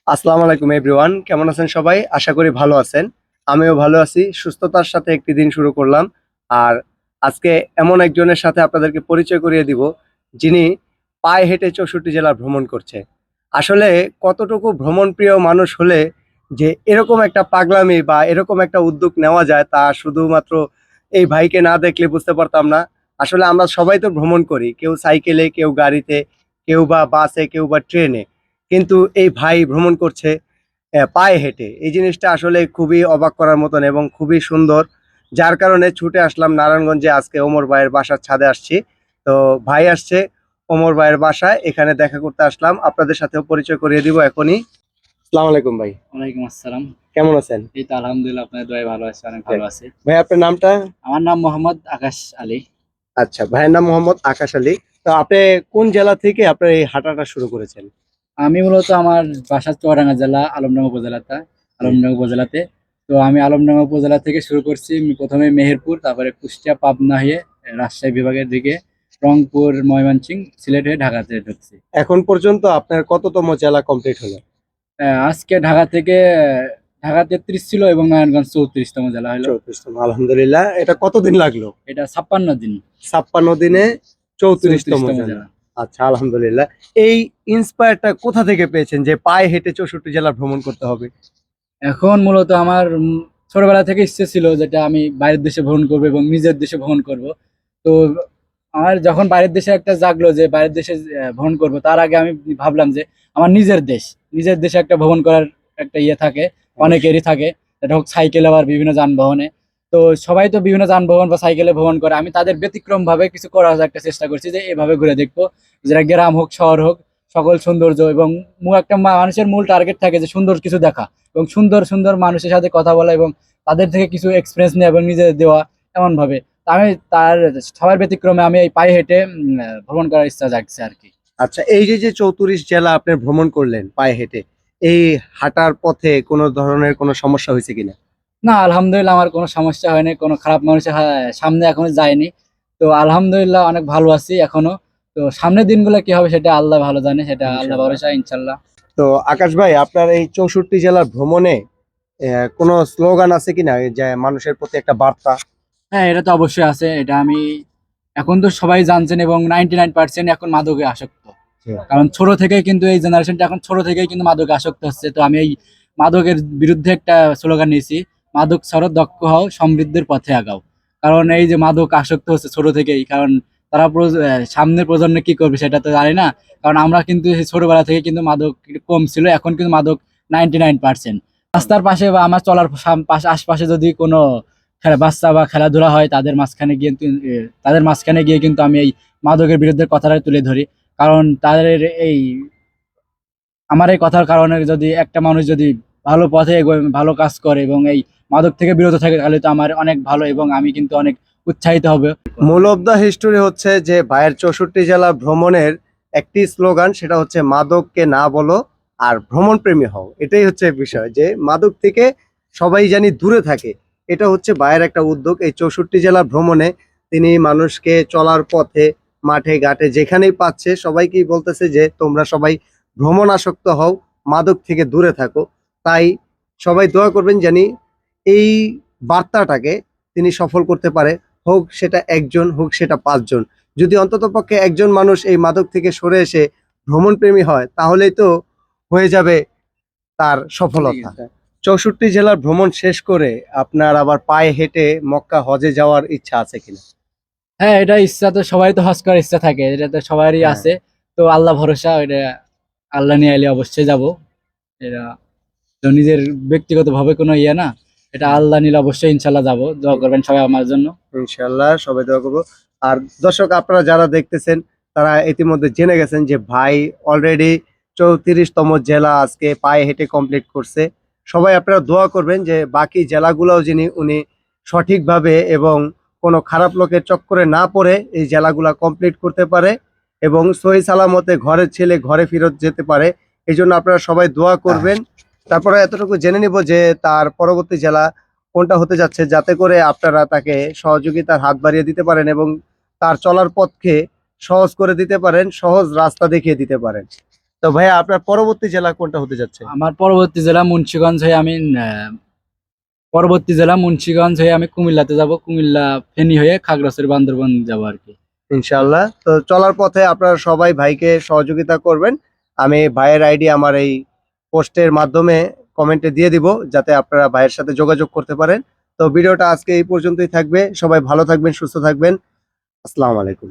আসসালামু আলাইকুম এভরিওয়ান, কেমন আছেন সবাই? আশা করি ভালো আছেন। আমিও ভালো আছি। সুস্থতার সাথে একটি দিন শুরু করলাম। আর আজকে এমন একজনের সাথে আপনাদেরকে পরিচয় করিয়ে দিব, যিনি পায়ে হেঁটে ৬৪ জেলা ভ্রমণ করছে। আসলে কতটুকু ভ্রমণপ্রিয় মানুষ হলে যে এরকম একটা পাগলামি বা এরকম একটা উদ্যোগ নেওয়া যায়, তা শুধুমাত্র এই ভাইকে না দেখলে বুঝতে পারতাম না। আসলে আমরা সবাই তো ভ্রমণ করি, কেউ সাইকেলে, কেউ গাড়িতে, কেউ বা বাসে, কেউ বা ট্রেনে। কিন্তু এই ভাই ভ্রমণ করছে পায়ে হেঁটে। এই জিনিসটা আসলে খুবই অবাক করার মতন এবং খুবই সুন্দর। যার কারণে ছুটে আসলাম নারায়ণগঞ্জে, আজকে ওমর ভাইয়ের বাসার ছাদে আসছি। তো ভাই আসছে ওমর ভাইয়ের বাসায়, এখানে দেখা করতে আসলাম। আপনাদের সাথেও পরিচয় করিয়ে দিব এখনই। আসসালামু আলাইকুম ভাই, ওয়ালাইকুম আসসালাম। কেমন আছেন? এই তো আলহামদুলিল্লাহ, আপনার দোয়ায় ভালো আছি, অনেক যাক। ভালো আছি। ভাই আপনার নামটা? আমার নাম মোহাম্মদ আকাশ আলী। আচ্ছা, ভাইয়ের নাম মোহাম্মদ আকাশ আলী। তো আপনি কোন জেলা থেকে আপনার এই হাঁটাটা শুরু করেছেন? আমি মূলত আমার বাসা চুয়াডাঙ্গা জেলা জি। আলমডাঙ্গা উপজেলাতে। তো আমি আলমডাঙ্গা উপজেলা থেকে শুরু করছি। প্রথমে মেহেরপুর, তারপরে কুষ্টিয়া, পাবনা হয়ে রাজশাহী বিভাগের দিকে, রংপুর, ময়মনসিংহ, সিলেট হয়ে ঢাকাতে ঢুকছি। এখন পর্যন্ত আপনার কততম জেলা কমপ্লিট হলো? আজকে ঢাকা থেকে ঢাকা 33 ছিল এবং নারায়ণগঞ্জ 34তম জেলা হলো। 34তম, আলহামদুলিল্লাহ। এটা কতদিন লাগলো? এটা 56 দিন। 56 দিনে 34তম 34তম জেলা। জেলা। আচ্ছা, আলহামদুলিল্লাহ। এই ইন্সপায়ারটা কোথা থেকে পেয়েছেন যে পায়ে হেঁটে 64 জেলা ভ্রমণ করতে হবে? এখন মূলত আমার ছোটবেলা থেকে ইচ্ছে ছিল যেটা আমি বাইরের দেশে ভ্রমণ করবো এবং নিজের দেশে ভ্রমণ করব। তো আমার যখন বাইরের দেশে একটা জাগলো যে বাইরের দেশে ভ্রমণ করব, তার আগে আমি ভাবলাম যে আমার নিজের দেশে একটা ভ্রমণ করার একটা ইয়ে থাকে, অবশ্যই। অনেকেরই থাকে। এটা হোক সাইকেলে আবার বিভিন্ন যানবাহনে। তো সবাই তো বিভিন্ন যানবাহন বা সাইকেলে ভ্রমণ করে, আমি তাদের ব্যতিক্রম ভাবে কিছু করার একটা চেষ্টা করছি যে এভাবে ঘুরে দেখবো, যেটা গ্রাম হোক শহর হোক, সকল সৌন্দর্য এবং একটা মানুষের মূল টার্গেট থাকে যে সুন্দর কিছু দেখা এবং সুন্দর সুন্দর মানুষের সাথে কথা বলা এবং তাদের থেকে কিছু এক্সপিরিয়েন্স নেওয়া এবং নিজে দেওয়া, এমন ভাবে। তা আমি তার সবার ব্যতিক্রমে আমি এই পায়ে হেঁটে ভ্রমণ করার ইচ্ছা জাগছে আর কি। আচ্ছা, এই যে 34 জেলা আপনি ভ্রমণ করলেন পায়ে হেঁটে, এই হাঁটার পথে কোনো ধরনের কোনো সমস্যা হয়েছে কিনা? না, আলহামদুলিল্লাহ আমার কোনো সমস্যা হয়নি, কোনো খারাপ মানুষের সামনে এখনো যায়নি। তো আলহামদুলিল্লাহ অনেক ভালো আছি এখনো। তো সামনের দিনগুলো কি হবে সেটা আল্লাহ ভালো জানে, সেটা আল্লাহ ইনশাল্লাহ। ভরসা, ইনশাল্লাহ। তো আকাশ ভাই, আপনার এই 64 জেলার ভ্রমণে কোনো স্লোগান আছে কিনা যে মানুষের প্রতি একটা বার্তা? হ্যাঁ, এটা তো অবশ্যই আছে। এটা আমি এখন তো সবাই জানছেন এবং 99% এখন মাদকে আসক্ত। জি। কারণ ছোট থেকেই কিন্তু এই জেনারেশনটা এখন ছোট থেকেই কিন্তু মাদকে আসক্ত হচ্ছে। তো আমি এই মাদকের বিরুদ্ধে একটা স্লোগান নিয়েছি, মাদক ছাড়ো, দক্ষ হও, সমৃদ্ধির পথে আগাও। কারণ এই যে মাদক আসক্ত হচ্ছে ছোট থেকেই, কারণ তারা সামনের প্রজন্মে কি করবে সেটা তো জানি না। কারণ আমরা কিন্তু সেই ছোটবেলা থেকে কিন্তু মাদক একটু কম ছিল, এখন কিন্তু মাদক 99%। রাস্তার পাশে বা আমার চলার পাশে আশপাশে যদি কোনো বাচ্চা বা খেলাধুলা হয়, তাদের মাঝখানে গিয়ে কিন্তু আমি এই মাদকের বিরুদ্ধে কথাটা তুলে ধরি। কারণ তাদের এই আমার এই কথার কারণে যদি একটা মানুষ যদি ভালো পথে এগোয়, ভালো কাজ করে এবং এই মাদক থেকে বিরত থাকে, তাহলে তো আমার অনেক ভালো এবং আমি কিন্তু অনেক উৎসাহিত হবে। মূল অব দ্য হিস্টোরি হচ্ছে যে ভাইয়ের 64 জেলা ভ্রমণের একটি স্লোগান, সেটা হচ্ছে মাদককে না বলো আর ভ্রমণ প্রেমী হও। এটাই হচ্ছে বিষয়, যে মাদক থেকে সবাই জানি দূরে থাকে। এটা হচ্ছে ভাইয়ের একটা উদ্যোগ। এই 64 জেলা ভ্রমণে তিনি মানুষকে চলার পথে, মাঠে ঘাটে যেখানেই পাচ্ছে সবাইকেই বলতেছে যে তোমরা সবাই ভ্রমণ আসক্ত হও, মাদক থেকে দূরে থাকো। তাই সবাই দোয়া করবেন জানি এই বার্তাটাকে তিনি সফল করতে পারে। হোক সেটা একজন, হোক সেটা ৫ জন। যদি অন্ততপক্ষে একজন মানুষ এই মাদক থেকে সরে এসে ভ্রমণপ্রেমী হয়, তাহলেই তো হয়ে যাবে তার সফলতা। ৬৪ জেলার ভ্রমণ শেষ করে আপনার আবার পায়ে হেঁটে মক্কা হজে যাওয়ার ইচ্ছা আছে কিনা? হ্যাঁ, এটা ইচ্ছা তো সবাই তো হজ করার ইচ্ছা থাকে, এটা তো সবারই হ্যাঁ। আছে। তো আল্লাহ ভরসা, এটা আল্লাহ নিয়ে এলে অবশ্যই যাব। এটা তো নিজের ব্যক্তিগত ভাবে কোনো ইয়ে না, এটা হুম। আল্লাহ নিলে অবশ্যই ইনশাল্লাহ যাব। দোয়া করবেন সবাই আমার জন্য। ইনশাল্লাহ সবাই দোয়া করবো। আর দর্শক, আপনারা যারা দেখতেছেন তারা ইতিমধ্যে জেনে গেছেন যে ভাই অলরেডি 34তম জেলা আজকে পায়ে হেঁটে কমপ্লিট করছে। সবাই আপনারা দোয়া করবেন যে বাকি জেলাগুলোও যিনি উনি সঠিকভাবে এবং কোনো খারাপ লোকের চক্করে না পড়ে এই জেলাগুলা কমপ্লিট করতে পারে এবং সহি সালামতে ঘরের ছেলে ঘরে ফেরত যেতে পারে। এই জন্য আপনারা সবাই দোয়া করবেন। তারপরে এতটুকু জেনে নিব যে তার পরবর্তী জেলা কোনটা হতে যাচ্ছে, যাতে করে আপনারা তাকে সহযোগিতার হাত বাড়িয়ে দিতে পারেন এবং তার চলার পথকে সহজ করে দিতে পারেন, সহজ রাস্তা দেখিয়ে দিতে পারেন। তো ভাইয়া আপনার পরবর্তী জেলা কোনটা হতে যাচ্ছে? আমার পরবর্তী জেলা মুন্সিগঞ্জ হয়ে আমি কুমিল্লাতে যাব, কুমিল্লা ফেনী হয়ে খাগড়াছড়ি বান্দরবান যাব আর কি। ইনশাআল্লাহ। তো চলার পথে আপনারা সবাই ভাইকে সহযোগিতা করবেন। আমি ভাইয়ের আইডি আমার এই পোস্টের মাধ্যমে কমেন্টে দিয়ে দিব, যাতে আপনারা ভাইয়ের সাথে যোগাযোগ করতে পারেন। তো ভিডিওটা আজকে এই পর্যন্তই থাকবে। সবাই ভালো থাকবেন, সুস্থ থাকবেন। আসসালামু আলাইকুম।